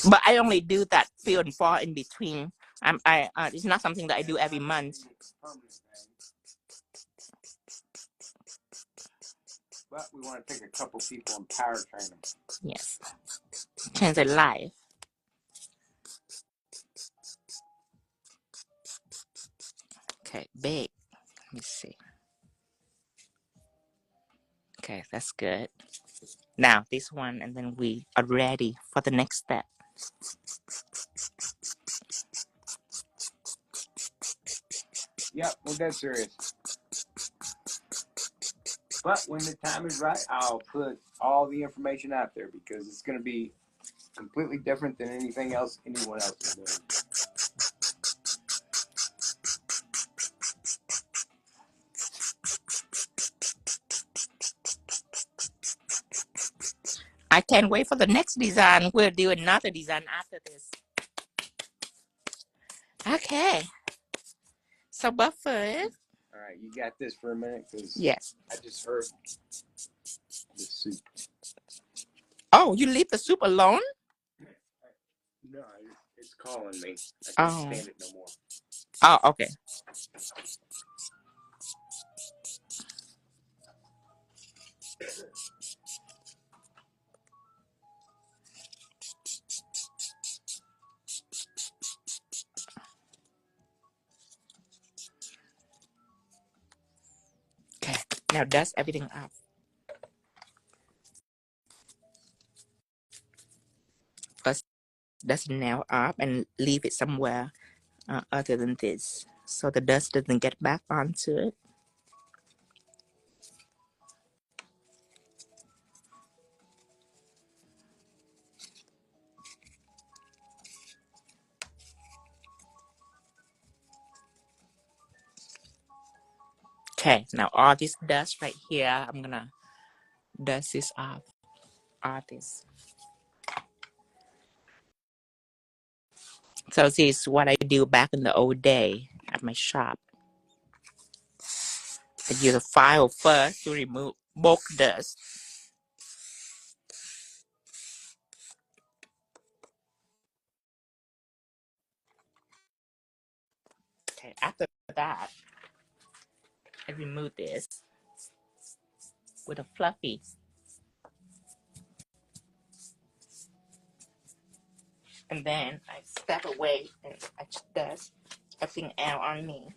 But I only do that few and far in between. It's not something that I do every month. But we want to take a couple people and power train them. Yes. Change their life. Okay, big. Let me see. Okay, that's good. Now this one, and then we are ready for the next step. Yep, we're dead serious. But when the time is right, I'll put all the information out there, because it's going to be completely different than anything else anyone else is doing. I can't wait for the next design. We'll do another design after this. Okay. So Buffett. All right, you got this for a minute, because yes, I just heard the soup. Oh, you leave the soup alone? No, it's calling me. I can't stand it no more. Oh, okay. Okay. Now dust everything up. First, dust the nail up and leave it somewhere other than this, so the dust doesn't get back onto it. Okay, now all this dust right here, I'm gonna dust this off. All this. So this is what I do back in the old day at my shop. I use a file first to remove bulk dust. Okay, after that, I remove this with a fluffy. And then I step away and I just dust everything out on me.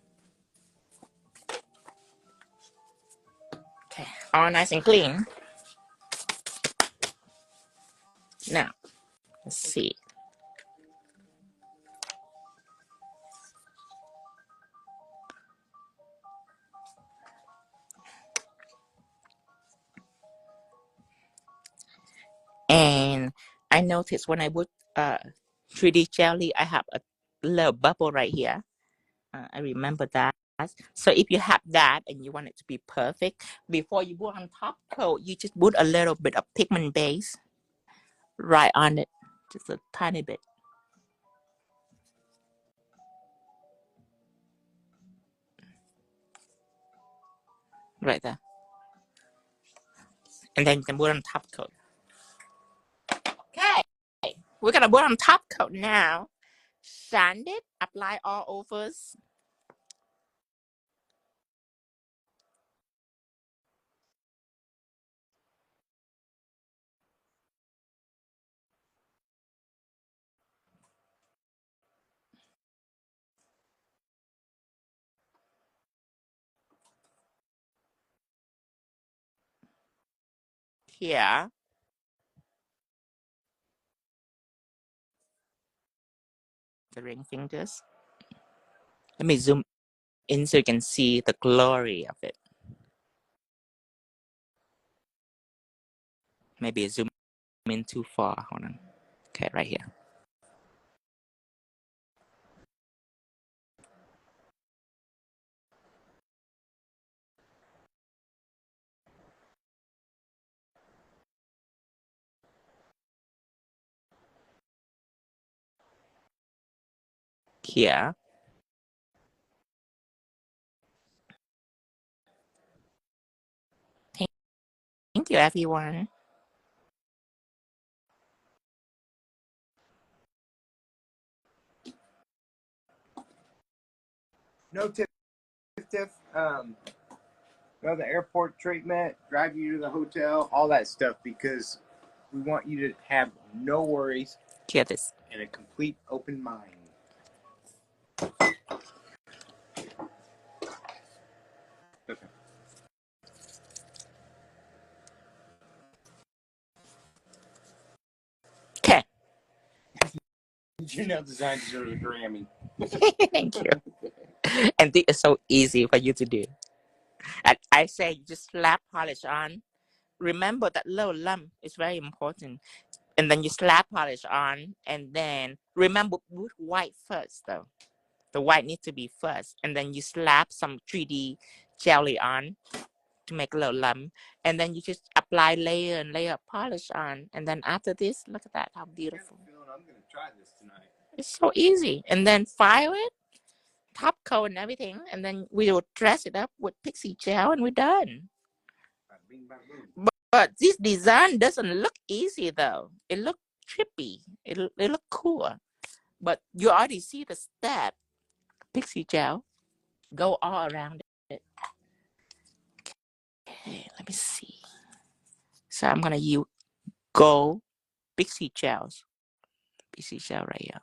Okay, all nice and clean. Now, let's see. And I noticed when I put 3D jelly, I have a little bubble right here. I remember that. So if you have that and you want it to be perfect, before you put on top coat, you just put a little bit of pigment base right on it, just a tiny bit, right there. And then you can put on top coat. Okay, we're gonna put on top coat now. Sand it, apply all over here. The ring fingers. Let me zoom in so you can see the glory of it. Maybe zoom in too far. Hold on. Okay, right here. Here. Thank you, everyone. No Tiff. Go to the airport treatment, drive you to the hotel, all that stuff, because we want you to have no worries Hear this. and a complete open mind. Okay. Okay. Your nail design deserves a Grammy. Thank you. And this is so easy for you to do. And I say you just slap polish on. Remember that little lump is very important. And then you slap polish on, and then remember put white first though. The white needs to be first, and then you slap some 3D jelly on to make a little lump, and then you just apply layer and layer of polish on, and then after this, look at that, how beautiful. I'm gonna try this tonight. It's so easy. And then file it, top coat and everything, and then we will dress it up with Pixie Gel, and we're done. But this design doesn't look easy though. It look trippy. It look cool. But you already see the step. Pixie Gel. Go all around it. Okay, let me see. So I'm gonna use gold Pixie Gels. Pixie Gel right here.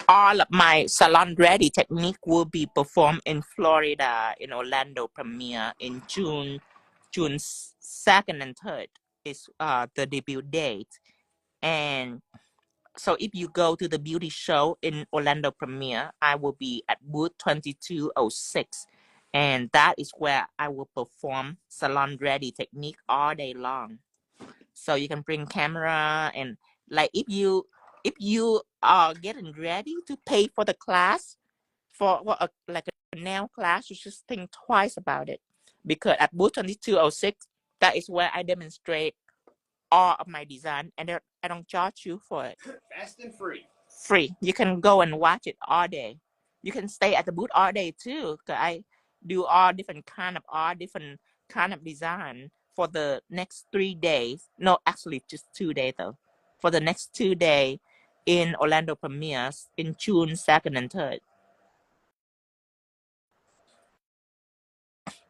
All of my salon ready technique will be performed in Florida, in Orlando premiere in June 2nd and 3rd is the debut date. And so if you go to the beauty show in Orlando premiere, I will be at booth 2206. And that is where I will perform salon ready technique all day long. So you can bring camera, and like if you are getting ready to pay for the class, for like a nail class, you should think twice about it, because at booth 2206, that is where I demonstrate all of my design, and I don't charge you for it. Fast and free. Free. You can go and watch it all day. You can stay at the booth all day too, because I do all different kind of art, different kind of design for the next 3 days. No, actually just 2 days though. For the next 2 days in Orlando premieres in June 2nd and 3rd.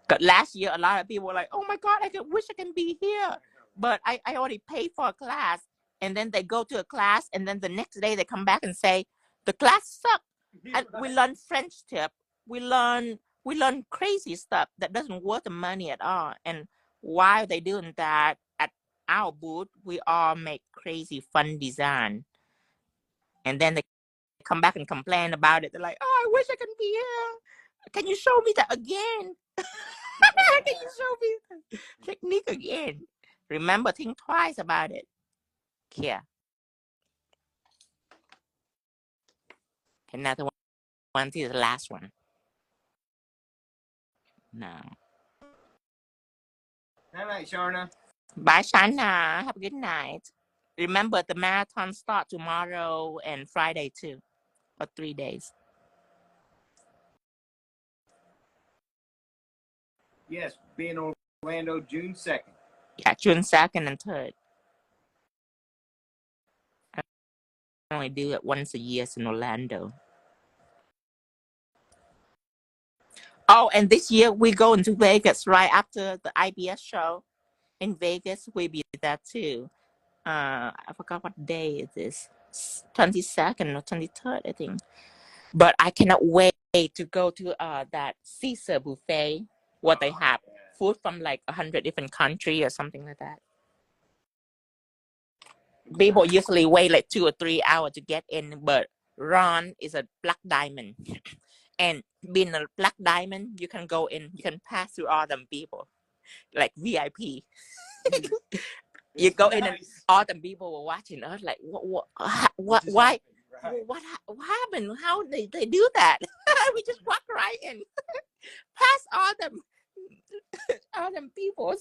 Because last year, a lot of people were like, oh my God, wish I can be here. But I already paid for a class. And then they go to a class. And then the next day they come back and say, the class sucked. And we learn French tip. We learn crazy stuff that doesn't worth the money at all. And while they doing that at our booth, we all make crazy fun design. And then they come back and complain about it. They're like, oh, I wish I could be here. Can you show me that again? Can you show me the technique again? Remember, think twice about it. Here. Another one to the last one. No. Good night, Sharna. Bye, Shana. Have a good night. Remember, the marathon start tomorrow and Friday too, for 3 days. Yes, be in Orlando June 2nd. Yeah, June 2nd and 3rd. I only do it once a year in Orlando. Oh, and this year we go into Vegas right after the IBS show. In Vegas, we'll be there too. I forgot what day it is. 22nd or 23rd, I think. But I cannot wait to go to that Caesar buffet, what they have food from like 100 different countries or something like that. People usually wait like 2 or 3 hours to get in, but Ron is a black diamond. And being a black diamond, you can go in, you can pass through all them people, like VIP. You go in and all the people were watching us like, what why, what happened? How they do that? We just walk right in, past all them people.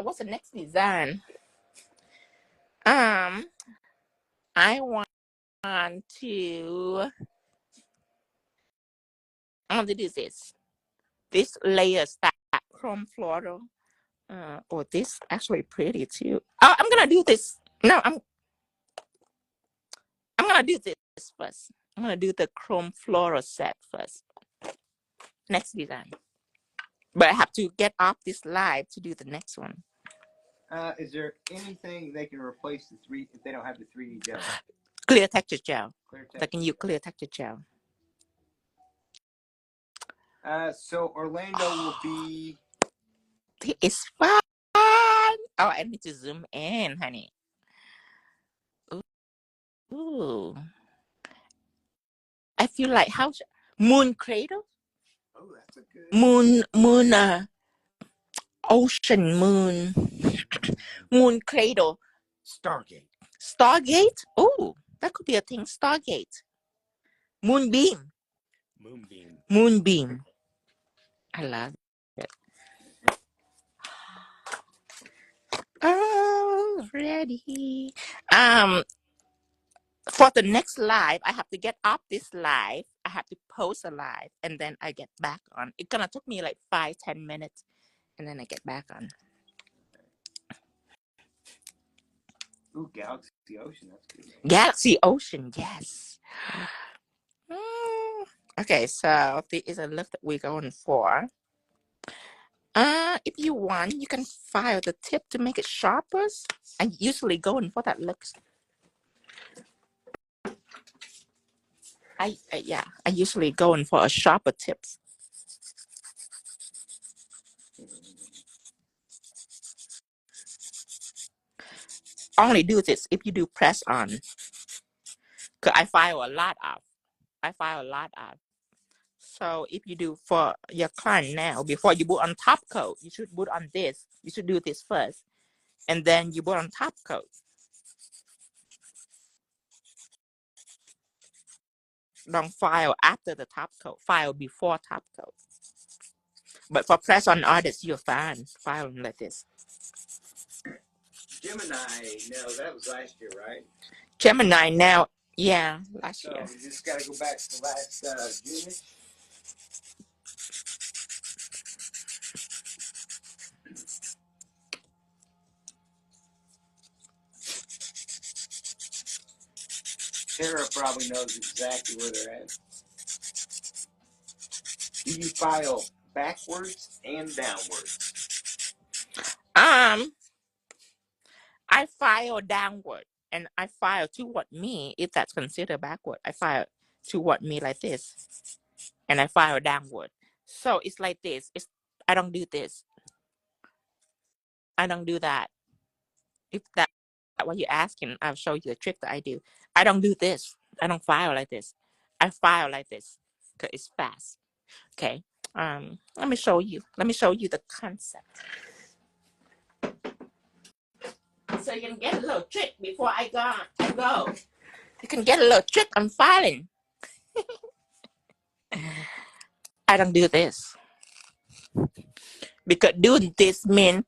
What's the next design? I want to do this layer stack chrome floral. Oh, this actually pretty too. Oh, I'm gonna do this. No, I'm gonna do this first. I'm gonna do the chrome floral set first. Next design. But I have to get off this live to do the next one. Is there anything they can replace if they don't have the 3D gel? Clear texture gel. They can use clear texture gel. So Orlando will be. It's fun. Oh, I need to zoom in, honey. Ooh. I feel like moon cradle. Oh, that's a good. Ocean moon cradle. Stargate. Oh, that could be a thing. Stargate. Moonbeam. I love it. Oh, ready. For the next live, I have to get off this live. I have to post a live, and then I get back on. It's gonna take me like 5-10 minutes, and then I get back on. Ooh, Galaxy Ocean. That's good. Galaxy Ocean, yes. Okay, so this is a look that we're going for. If you want, you can file the tip to make it sharper. I usually go in for that look. I usually go in for a sharper tips. Only do this if you do press on. Cause I file a lot of. So if you do for your client now, before you put on top coat, you should put on this. You should do this first, and then you put on top coat. Don't file after the top coat. File before top coat. But for press on artists, you're fine. File like this. Gemini, no, that was last year, right? Gemini now, yeah, last So year. we just got to go back to last June. Tara probably knows exactly where they're at. Do you file backwards and downwards? I file downward and I file toward me if that's considered backward. I file toward me like this and I file downward. So it's like this. I don't do this. I don't do that. If that's what you're asking, I'll show you a trick that I do. I don't do this. I don't file like this. I file like this because it's fast. Okay. Let me show you. Let me show you the concept. So you can get a little trick before I go. You can get a little trick on filing. I don't do this. Because doing this means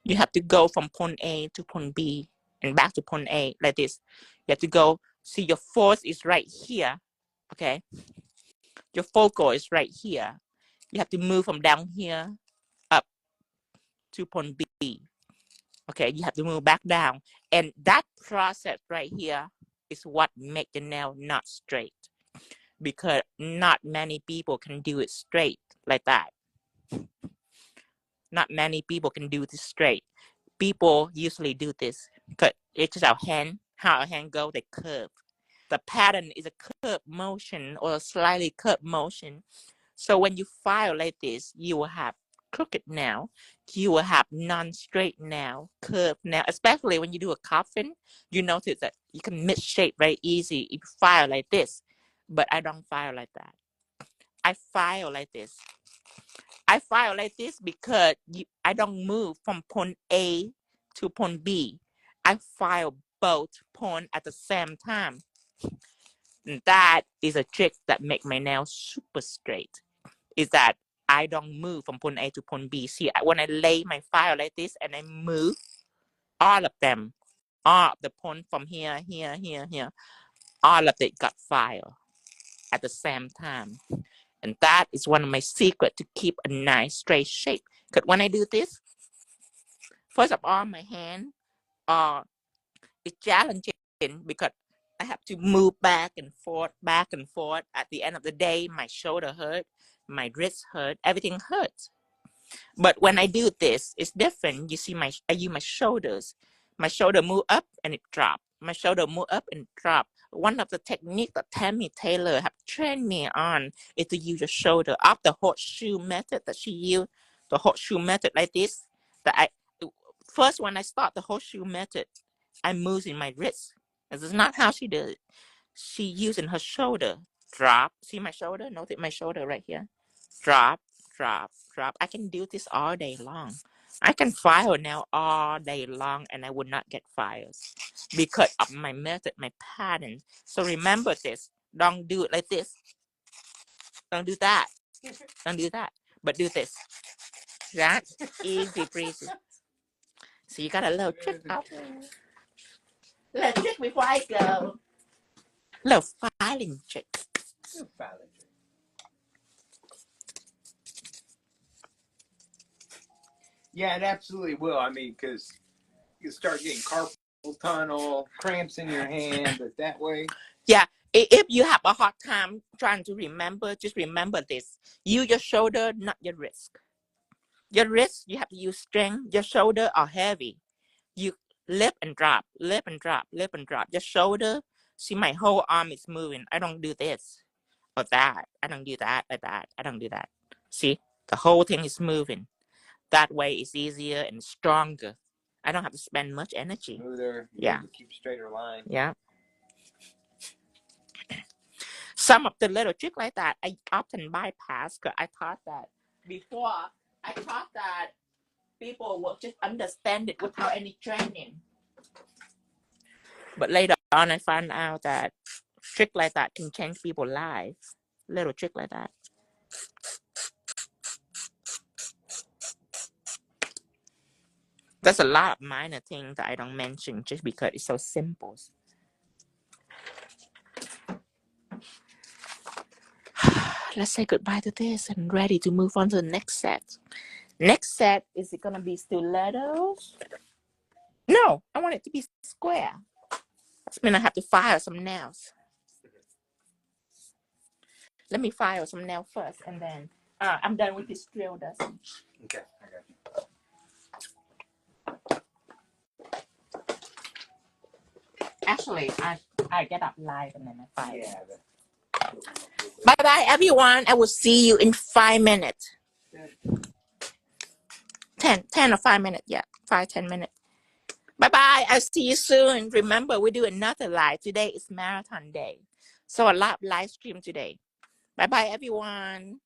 you have to go from point A to point B and back to point A like this. You have to go, see your force is right here, okay? Your focal is right here. You have to move from down here up to point B, okay? You have to move back down. And that process right here is what makes the nail not straight. Because not many people can do it straight like that. Not many people can do this straight. People usually do this because it's just our hand. How our hand go, they curve. The pattern is a curve motion or a slightly curved motion. So when you file like this, you will have crooked nail. You will have non-straight nail, curved nail. Especially when you do a coffin, you notice that you can misshape very easy if you file like this. But I don't file like that. I file like this. I file like this because I don't move from point A to point B. I file both points at the same time. And that is a trick that makes my nails super straight. Is that I don't move from point A to point B. See, when I lay my file like this and I move all of them, all of the point from here, all of it got filed at the same time. And that is one of my secrets to keep a nice straight shape. Because when I do this, first of all, my hand is challenging because I have to move back and forth. At the end of the day, my shoulder hurt, my wrist hurt, everything hurts. But when I do this, it's different. You see, I use my shoulders. My shoulder move up and it drop. My shoulder move up and drop. One of the techniques that Tammy Taylor have trained me on is to use your shoulder up the horseshoe method that she used. The horseshoe method like this. First when I start the horseshoe method, I'm moving my wrist. This is not how she did it. She using her shoulder. Drop. See my shoulder? Notice my shoulder right here. Drop, drop, drop. I can do this all day long. I can file now all day long and I would not get files because of my method, my pattern. So remember this. Don't do it like this. Don't do that. Don't do that. But do this. That's easy breezy. So you got a little trick out there. Little trick before I go. Little filing trick. Yeah, it absolutely will. I mean, because you start getting carpal tunnel, cramps in your hand, but that way. Yeah, if you have a hard time trying to remember, just remember this. Use your shoulder, not your wrist. Your wrist, you have to use strength. Your shoulder are heavy. You lift and drop, lift and drop, lift and drop. Your shoulder, see my whole arm is moving. I don't do this or that. I don't do that or that. I don't do that. See, the whole thing is moving. That way it's easier and stronger. I don't have to spend much energy. Smoother. Yeah. Keep straighter line. Yeah. some of the little trick like that I often bypass because I thought that before I thought that people will just understand it without any training. But later on I found out that trick like that can change people's lives. Little trick like that. There's a lot of minor things that I don't mention just because it's so simple. Let's say goodbye to this and ready to move on to the next set. Next set, is it gonna be stilettos? No, I want it to be square. That means I have to file some nails. Let me file some nails first, and then I'm done with this drill dust. Okay, I got you. Actually, I get up live and then I file. Yeah. Bye bye, everyone. I will see you in 5 minutes. 10 or 5 minutes. Yeah, 5-10 minutes. Bye bye. I'll see you soon. Remember, we do another live. Today is marathon day, so a lot of live stream today. Bye bye, everyone.